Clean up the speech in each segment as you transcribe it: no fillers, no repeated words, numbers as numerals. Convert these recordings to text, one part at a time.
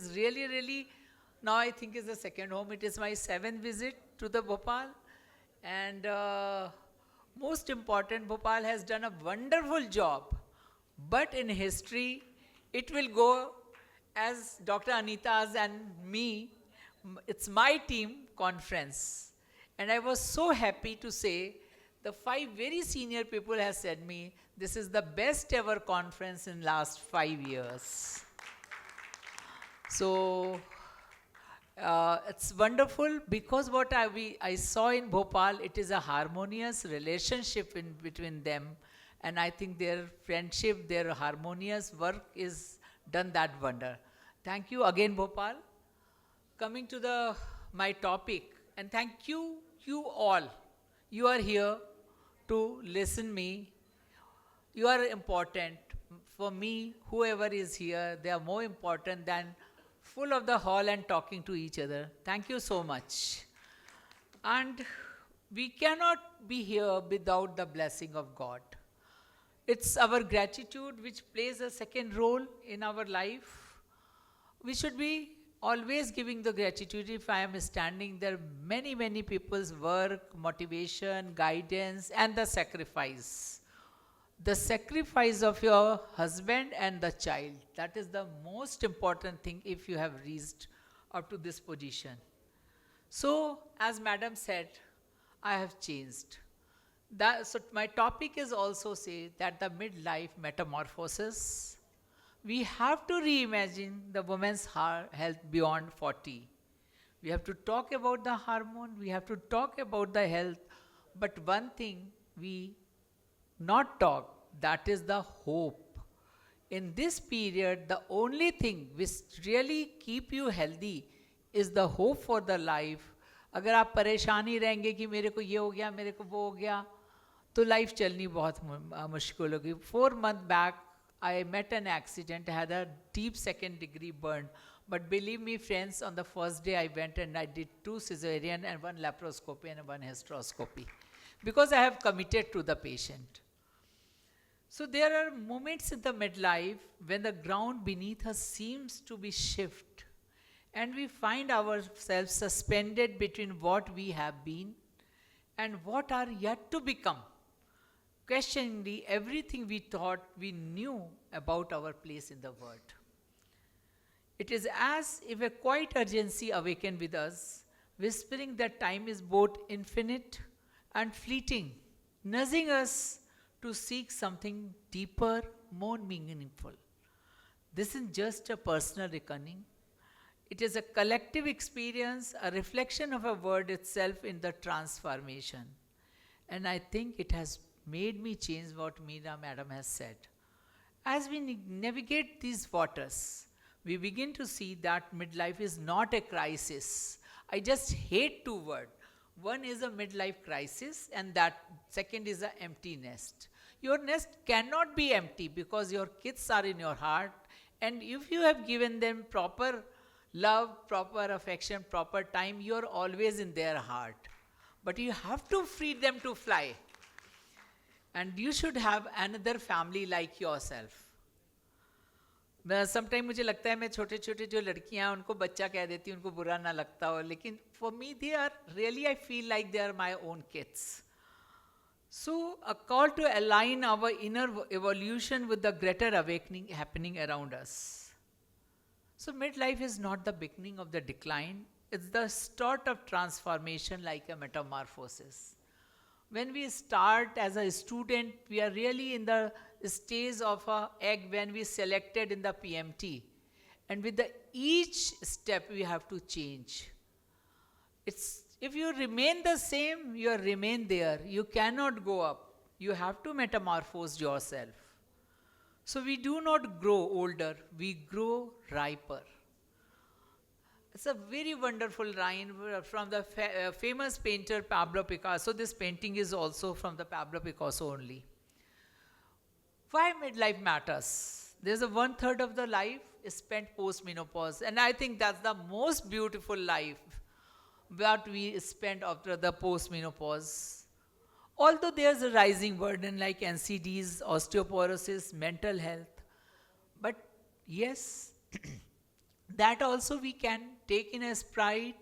is really, really, now I think is the second home. It is my seventh visit to the Bhopal. And most important, Bhopal has done a wonderful job. But in history, it will go as Dr. Anita's and me, it's my team conference. And I was so happy to say the five very senior people have said me, this is the best ever conference in last 5 years. So it's wonderful because what I saw in Bhopal, it is a harmonious relationship in between them. And I think their friendship, their harmonious work is done that wonder. Thank you again, Bhopal. Coming to my topic, and thank you, you all. You are here to listen me. You are important. For me, whoever is here, they are more important than full of the hall and talking to each other. Thank you so much. And we cannot be here without the blessing of God. It's our gratitude which plays a second role in our life. We should be always giving the gratitude. If I am standing there, many, many people's work, motivation, guidance, and the sacrifice. The sacrifice of your husband and the child. That is the most important thing if you have reached up to this position. So, as Madam said, I have changed. So my topic is also say that the midlife metamorphosis. We have to reimagine the woman's health beyond 40. We have to talk about the hormone, we have to talk about the health, but one thing we not talk, that is the hope. In this period, the only thing which really keep you healthy is the hope for the life. अगर आप परेशानी रहेंगे कि मेरे को ये हो गया, मेरे को वो हो गया, तो लाइफ चलनी बहुत मुश्किल होगी. 4 months back, I met an accident, I had a deep second degree burn. But believe me, friends, on the first day I went and I did 2 cesarean and 1 laparoscopy and 1 hysteroscopy. Because I have committed to the patient. So there are moments in the midlife when the ground beneath us seems to be shift. And we find ourselves suspended between what we have been and what are yet to become. Questioningly, everything we thought we knew about our place in the world. It is as if a quiet urgency awakened with us, whispering that time is both infinite and fleeting, nudging us to seek something deeper, more meaningful. This isn't just a personal reckoning. It is a collective experience, a reflection of a word itself in the transformation. And I think it has made me change what Meena Madam has said. As we navigate these waters, we begin to see that midlife is not a crisis. I just hate 2 words. One is a midlife crisis and that second is an empty nest. Your nest cannot be empty because your kids are in your heart, and if you have given them proper love, proper affection, proper time, you're always in their heart. But you have to free them to fly. And you should have another family like yourself. Sometime मुझे लगता है मैं छोटे छोटे जो लड़कियां उनको बच्चा कह देती हूँ, उनको बुरा ना लगता हो, लेकिन for me they are really, I feel like they are my own kids. So a call to align our inner evolution with the greater awakening happening around us. So midlife is not the beginning of the decline, it's the start of transformation like a metamorphosis. When we start as a student, we are really in the stage of an egg when we selected in the PMT. And with each step, we have to change. If you remain the same, you remain there. You cannot go up. You have to metamorphose yourself. So we do not grow older, we grow riper. It's a very wonderful line from the famous painter Pablo Picasso. This painting is also from the Pablo Picasso only. Why midlife matters? There's a 1/3 of the life is spent post-menopause. And I think that's the most beautiful life that we spend after the post-menopause. Although there's a rising burden like NCDs, osteoporosis, mental health. But yes, that also we can take in as pride,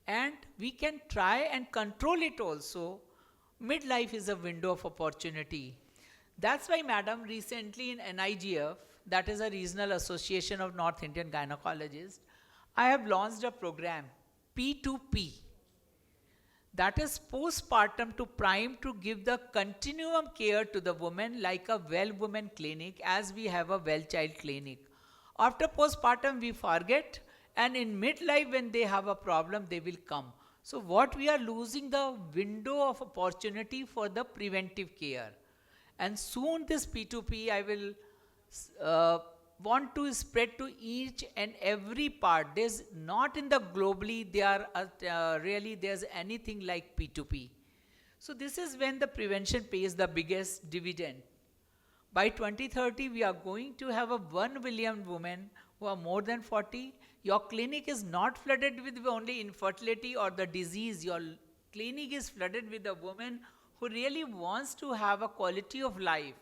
and we can try and control it also. Midlife is a window of opportunity. That's why, madam, recently in NIGF, that is a regional association of North Indian gynecologists, I have launched a program, P2P, that is postpartum to prime, to give the continuum care to the woman like a well woman clinic, as we have a well child clinic. After postpartum we forget, and in midlife when they have a problem they will come. So what we are losing the window of opportunity for the preventive care. And soon this P2P I will uh, want to spread to each and every part. There's not in the globally there are really there's anything like P2P. So this is when the prevention pays the biggest dividend. By 2030, we are going to have a 1 billion women who are more than 40. Your clinic is not flooded with only infertility or the disease. Your clinic is flooded with a woman who really wants to have a quality of life.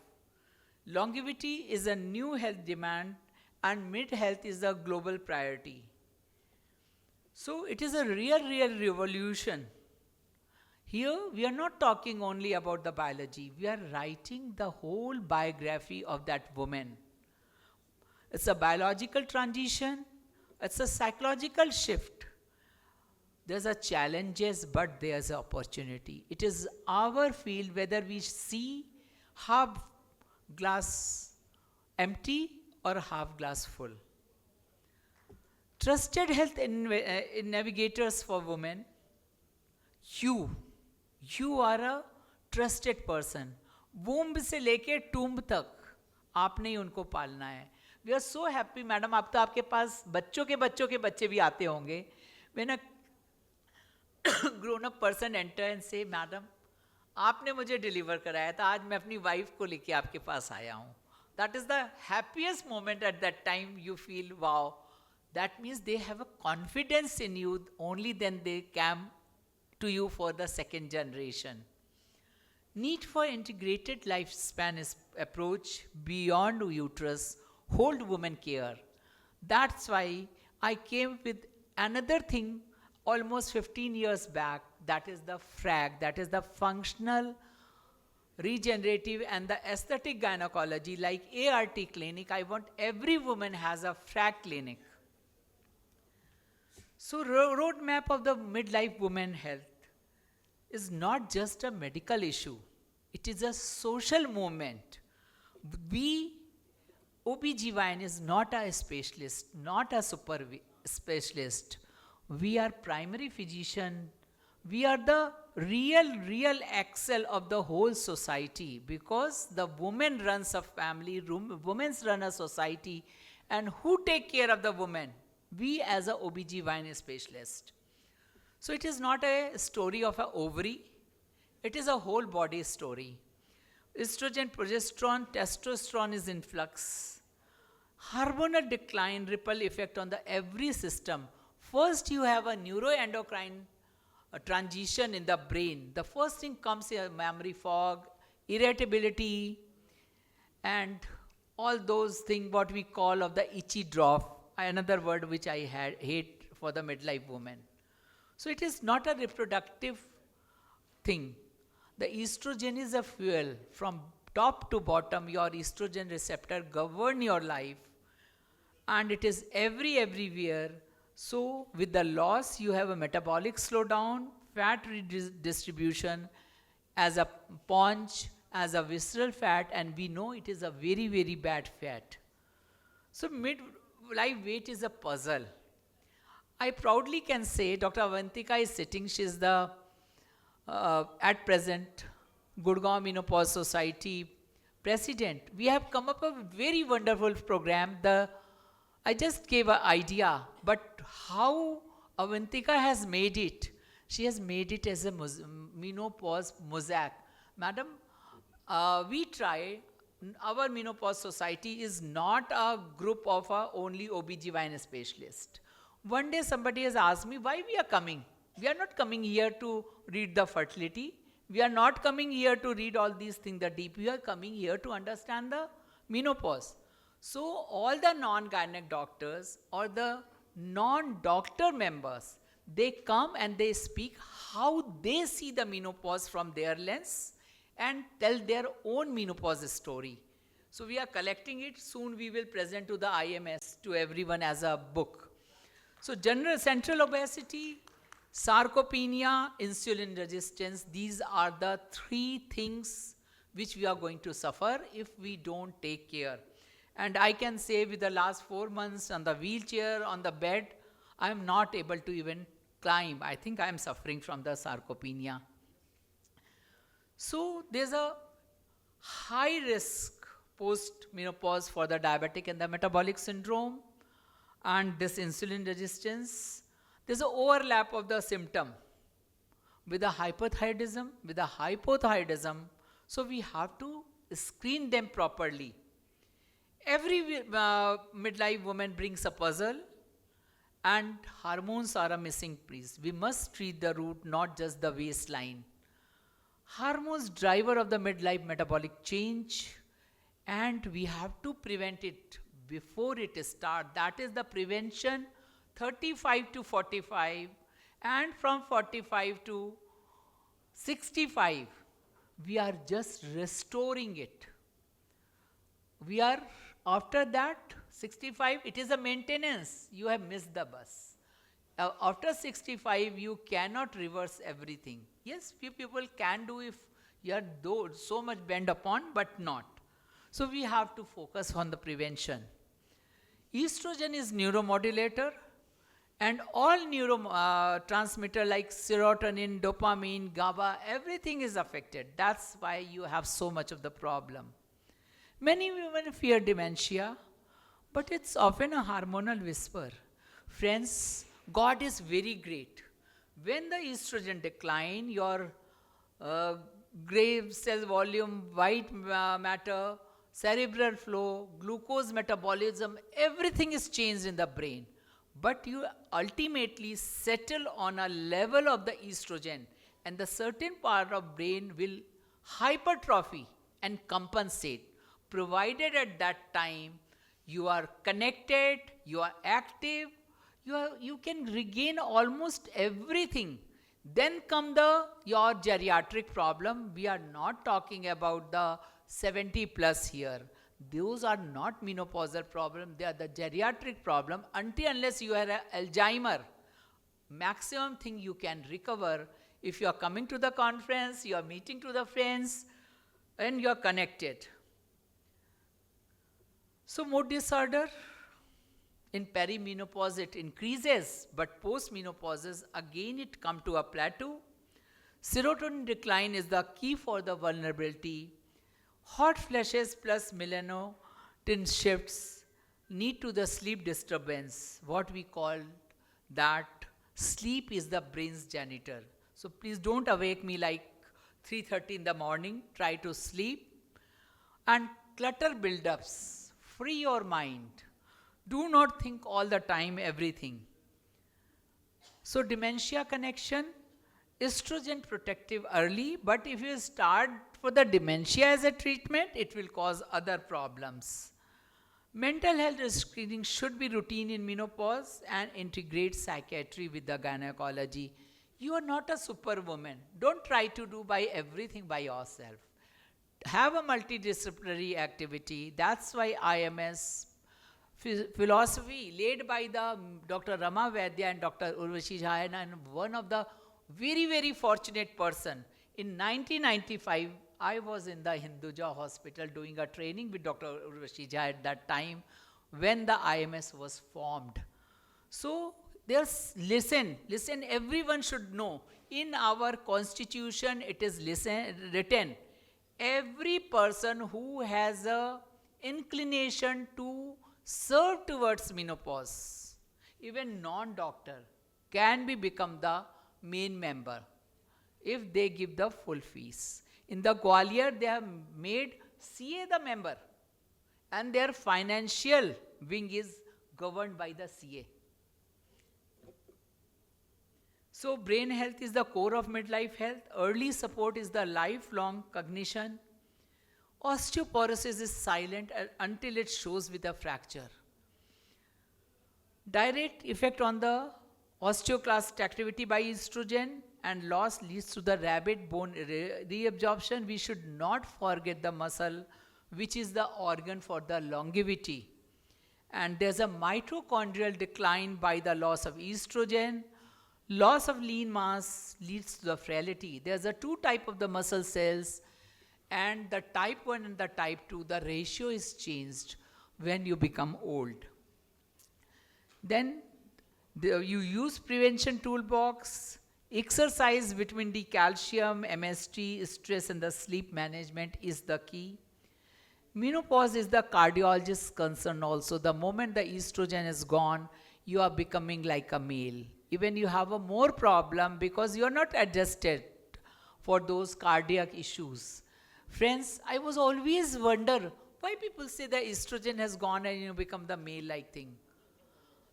Longevity is a new health demand, and mid health is a global priority. So it is a real revolution. Here, we are not talking only about the biology, we are writing the whole biography of that woman. It's a biological transition, it's a psychological shift. There's a challenges, but there's an opportunity. It is our field whether we see half glass empty or half glass full. Trusted health in navigators for women. You, you are a trusted person. Womb से लेके tomb तक आपने ही उनको पालना है. We are so happy, madam. अब तो आपके पास बच्चों के बच्चे भी आते होंगे. When a grown-up person enter and say, madam, आपने मुझे डिलीवर कराया था, आज मैं अपनी वाइफ को लेके आपके पास आया हूँ. That is the happiest moment at that time. You feel, wow. That means they have a confidence in you. Only then they come to you for the second generation. Need for integrated lifespan is approach beyond uterus, whole woman care. That's why I came with another thing almost 15 years back, that is the FRAG, that is the functional, regenerative and the aesthetic gynecology like ART clinic. I want every woman has a FRAG clinic. So roadmap of the midlife woman health is not just a medical issue. It is a social movement. We, OBGYN is not a specialist, not a super specialist. We are primary physician. We are the real excel of the whole society, because the woman runs a family, women run a society, and who take care of the woman? We as a OBGYN specialist. So it is not a story of an ovary, it is a whole body story. Estrogen, progesterone, testosterone is in flux. Hormonal decline, ripple effect on the every system. First you have a neuroendocrine transition in the brain. The first thing comes here, memory fog, irritability, and all those things what we call of the itchy drop, another word which I hate for the midlife woman. So it is not a reproductive thing. The estrogen is a fuel. From top to bottom, your estrogen receptor govern your life, and it is everywhere. So with the loss, you have a metabolic slowdown, fat redistribution as a paunch, as a visceral fat, and we know it is a very bad fat. So midlife weight is a puzzle. I proudly can say Dr. Avantika is sitting. She is the, at present, Gurgaon Menopause Society president. We have come up with a very wonderful program. I just gave an idea, but how Avantika has made it, she has made it as a menopause mosaic. Madam, we try, our menopause society is not a group of only OBGYN specialists. One day somebody has asked me why we are coming. We are not coming here to read the fertility. We are not coming here to read all these things, the deep. We are coming here to understand the menopause. So all the non-gynec doctors or the non-doctor members, they come and they speak how they see the menopause from their lens and tell their own menopause story. So we are collecting it. Soon we will present to the IMS, to everyone as a book. So general central obesity, sarcopenia, insulin resistance, these are the three things which we are going to suffer if we don't take care. And I can say with the last 4 months on the wheelchair, on the bed, I am not able to even climb. I think I am suffering from the sarcopenia. So there's a high risk post-menopause for the diabetic and the metabolic syndrome and this insulin resistance. There's an overlap of the symptom with the hypothyroidism, with the hypothyroidism. So we have to screen them properly. Every midlife woman brings a puzzle, and hormones are a missing piece. We must treat the root, not just the waistline. Hormones driver of the midlife metabolic change, and we have to prevent it before it starts. That is the prevention, 35 to 45, and from 45 to 65. We are just restoring it. We are, after that, 65, it is a maintenance. You have missed the bus. After 65, you cannot reverse everything. Yes, few people can do if you are so much bent upon, but not. So we have to focus on the prevention. Estrogen is neuromodulator, and all neurotransmitter like serotonin, dopamine, GABA, everything is affected. That's why you have so much of the problem. Many women fear dementia, but it's often a hormonal whisper. Friends, God is very great. When the estrogen decline, your gray cell volume, white matter, cerebral flow, glucose metabolism, everything is changed in the brain. But you ultimately settle on a level of the estrogen, and the certain part of brain will hypertrophy and compensate, provided at that time you are connected, you are active, you can regain almost everything. Then come your geriatric problem. We are not talking about the 70 plus here. Those are not menopausal problem. They are the geriatric problem. Unless you have Alzheimer, maximum thing you can recover if you are coming to the conference, you are meeting to the friends, and you are connected. So mood disorder, in perimenopause it increases, but post-menopause again it come to a plateau. Serotonin decline is the key for the vulnerability. Hot flashes plus melatonin shifts lead to the sleep disturbance. What we call that sleep is the brain's janitor. So please don't awake me like 3:30 in the morning. Try to sleep. And clutter buildups. Free your mind. Do not think all the time everything. So dementia connection, estrogen protective early, but if you start for the dementia as a treatment, it will cause other problems. Mental health screening should be routine in menopause and integrate psychiatry with the gynecology. You are not a superwoman. Don't try to do everything by yourself. Have a multidisciplinary activity. That's why IMS philosophy led by the Dr. Rama Vaidya and Dr. Urvashi Jha, and one of the very, very fortunate person. In 1995, I was in the Hinduja hospital doing a training with Dr. Urvashi Jha at that time when the IMS was formed. So listen, everyone should know. In our constitution, it is written, every person who has a inclination to serve towards menopause, even non-doctor, can become the main member if they give the full fees. In the Gwalior, they have made CA the member, and their financial wing is governed by the CA. So brain health is the core of midlife health. Early support is the lifelong cognition. Osteoporosis is silent until it shows with a fracture. Direct effect on the osteoclast activity by estrogen and loss leads to the rapid bone reabsorption. We should not forget the muscle, which is the organ for the longevity. And there's a mitochondrial decline by the loss of estrogen. Loss of lean mass leads to the frailty. There's a two type of the muscle cells, and the type 1 and the type 2, the ratio is changed when you become old. Then you use prevention toolbox, exercise, vitamin D, calcium, MST, stress, and the sleep management is the key. Menopause is the cardiologist's concern also. The moment the estrogen is gone, you are becoming like a male. Even you have a more problem because you are not adjusted for those cardiac issues. Friends, I was always wonder why people say the estrogen has gone and you become the male-like thing.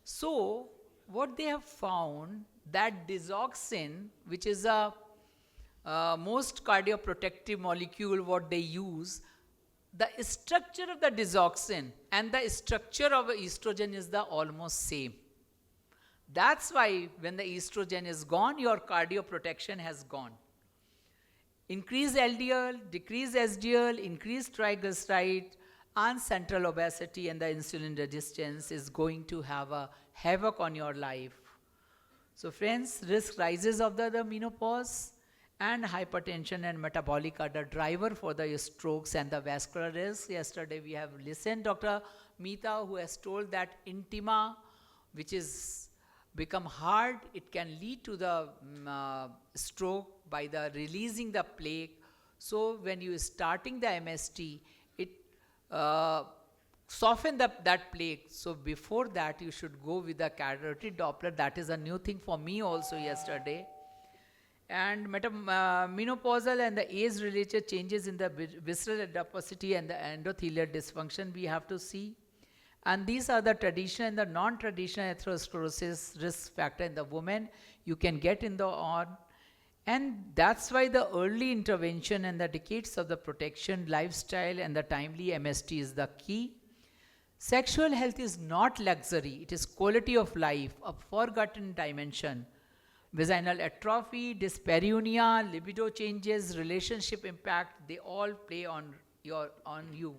So, what they have found that digoxin, which is a most cardioprotective molecule, what they use, the structure of the digoxin and the structure of estrogen is the almost same. That's why when the estrogen is gone, your cardioprotection has gone. Increase LDL, decrease SDL, increase triglyceride, and central obesity and the insulin resistance is going to have a havoc on your life. So friends, risk rises of the menopause, and hypertension and metabolic are the driver for the strokes and the vascular risk. Yesterday we have listened Dr. Meeta, who has told that intima, which is become hard, it can lead to the stroke by the releasing the plaque. So when you starting the MST, it soften that plaque. So before that, you should go with the carotid Doppler. That is a new thing for me also yesterday. And menopausal and the age-related changes in the visceral adiposity and the endothelial dysfunction we have to see. And these are the traditional and the non-traditional atherosclerosis risk factor in the woman you can get in the on. And that's why the early intervention and the decades of the protection, lifestyle, and the timely MST is the key. Sexual health is not luxury, it is quality of life, a forgotten dimension. Vaginal atrophy, dyspareunia, libido changes, relationship impact, they all play on you.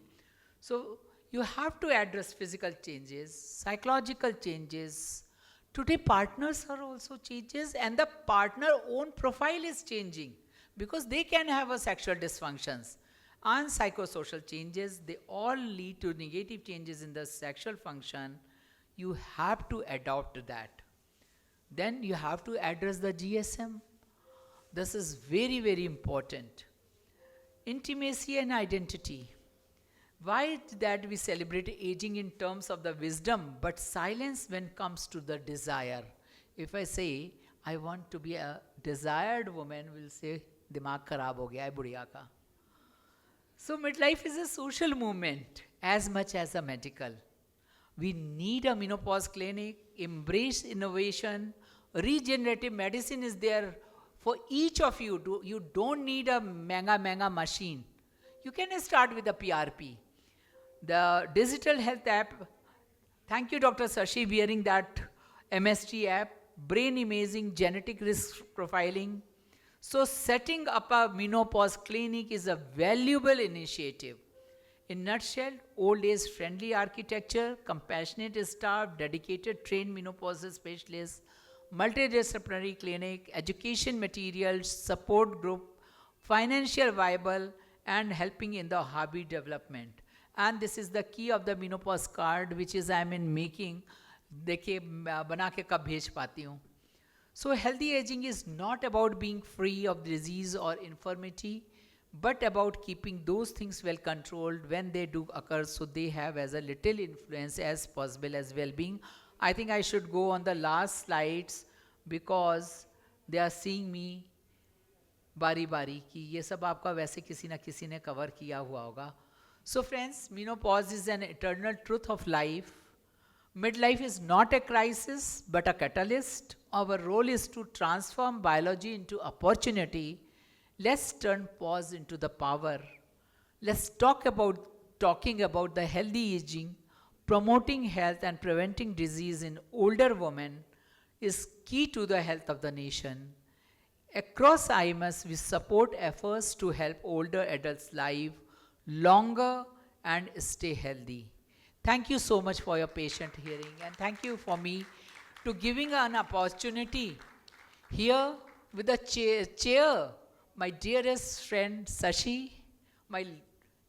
So you have to address physical changes, psychological changes. Today partners are also changes, and the partner own profile is changing because they can have a sexual dysfunctions. And psychosocial changes, they all lead to negative changes in the sexual function. You have to adopt that. Then you have to address the GSM. This is very, very important. Intimacy and identity. Why that we celebrate aging in terms of the wisdom, but silence when it comes to the desire. If I say, I want to be a desired woman, will say, dimag kharab ho gaya hai budiya ka. So midlife is a social movement as much as a medical. We need a menopause clinic, embrace innovation, regenerative medicine is there for each of you. You don't need a mega machine. You can start with the PRP. The digital health app, thank you Dr. Sashi wearing that MST app, brain imaging, genetic risk profiling. So setting up a menopause clinic is a valuable initiative. In nutshell, old age friendly architecture, compassionate staff, dedicated trained menopause specialists, multidisciplinary clinic, education materials, support group, financial viable, and helping in the hobby development. And this is the key of the menopause card, which is I am in making. देखिए बना के कब भेज पाती हूँ. So healthy aging is not about being free of disease or infirmity, but about keeping those things well controlled when they do occur, so they have as a little influence as possible as well-being. I think I should go on the last slides because they are seeing me बारी बारी कि ये सब आपका वैसे किसी ना किसी ने कवर किया हुआ होगा. So friends, menopause is an eternal truth of life. Midlife is not a crisis, but a catalyst. Our role is to transform biology into opportunity. Let's turn pause into the power. Let's talking about the healthy aging. promoting health and preventing disease in older women is key to the health of the nation. Across IMS, we support efforts to help older adults live longer and stay healthy. Thank you so much for your patient hearing, and thank you for me to giving an opportunity here with the chair, my dearest friend Sashi, my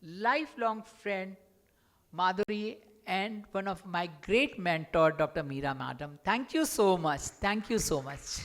lifelong friend Madhuri, and one of my great mentor, Dr. Meera Madam. Thank you so much. Thank you so much.